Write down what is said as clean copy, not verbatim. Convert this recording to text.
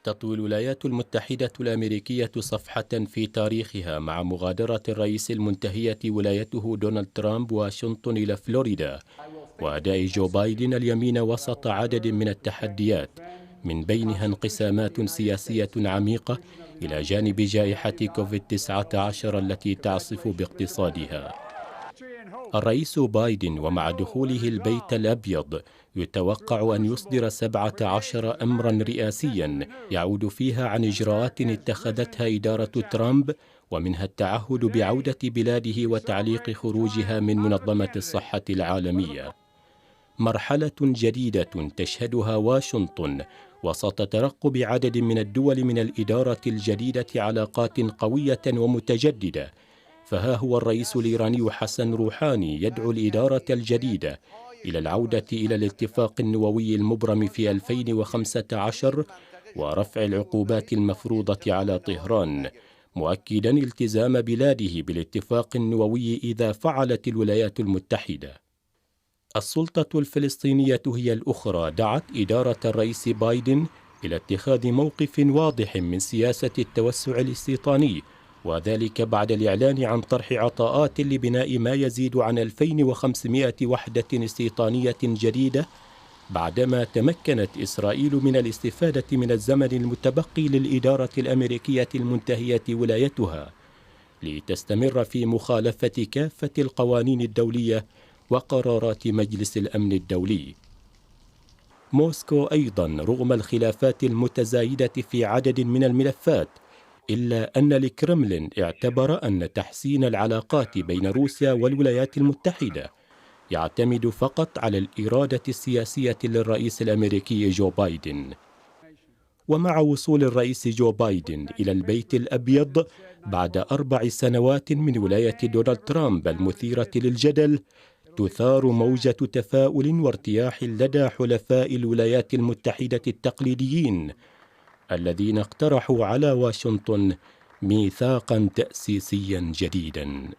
تطوي الولايات المتحدة الأمريكية صفحة في تاريخها مع مغادرة الرئيس المنتهية ولايته دونالد ترامب واشنطن إلى فلوريدا، وأداء جو بايدن اليمين وسط عدد من التحديات، من بينها انقسامات سياسية عميقة إلى جانب جائحة كوفيد-19 التي تعصف باقتصادها. الرئيس بايدن ومع دخوله البيت الأبيض يتوقع أن يصدر 17 أمرا رئاسيا يعود فيها عن إجراءات اتخذتها إدارة ترامب، ومنها التعهد بعودة بلاده وتعليق خروجها من منظمة الصحة العالمية. مرحلة جديدة تشهدها واشنطن وسط ترقب عدد من الدول من الإدارة الجديدة علاقات قوية ومتجددة. فها هو الرئيس الإيراني حسن روحاني يدعو الإدارة الجديدة إلى العودة إلى الاتفاق النووي المبرم في 2015 ورفع العقوبات المفروضة على طهران، مؤكدا التزام بلاده بالاتفاق النووي إذا فعلت الولايات المتحدة. السلطة الفلسطينية هي الأخرى دعت إدارة الرئيس بايدن إلى اتخاذ موقف واضح من سياسة التوسع الاستيطاني، وذلك بعد الإعلان عن طرح عطاءات لبناء ما يزيد عن 2500 وحدة استيطانية جديدة، بعدما تمكنت إسرائيل من الاستفادة من الزمن المتبقي للإدارة الأمريكية المنتهية ولايتها لتستمر في مخالفة كافة القوانين الدولية وقرارات مجلس الأمن الدولي. موسكو أيضا رغم الخلافات المتزايدة في عدد من الملفات، إلا أن الكرملين اعتبر أن تحسين العلاقات بين روسيا والولايات المتحدة يعتمد فقط على الإرادة السياسية للرئيس الأمريكي جو بايدن. ومع وصول الرئيس جو بايدن إلى البيت الأبيض بعد 4 سنوات من ولاية دونالد ترامب المثيرة للجدل، تثار موجة تفاؤل وارتياح لدى حلفاء الولايات المتحدة التقليديين الذين اقترحوا على واشنطن ميثاقا تأسيسيا جديدا.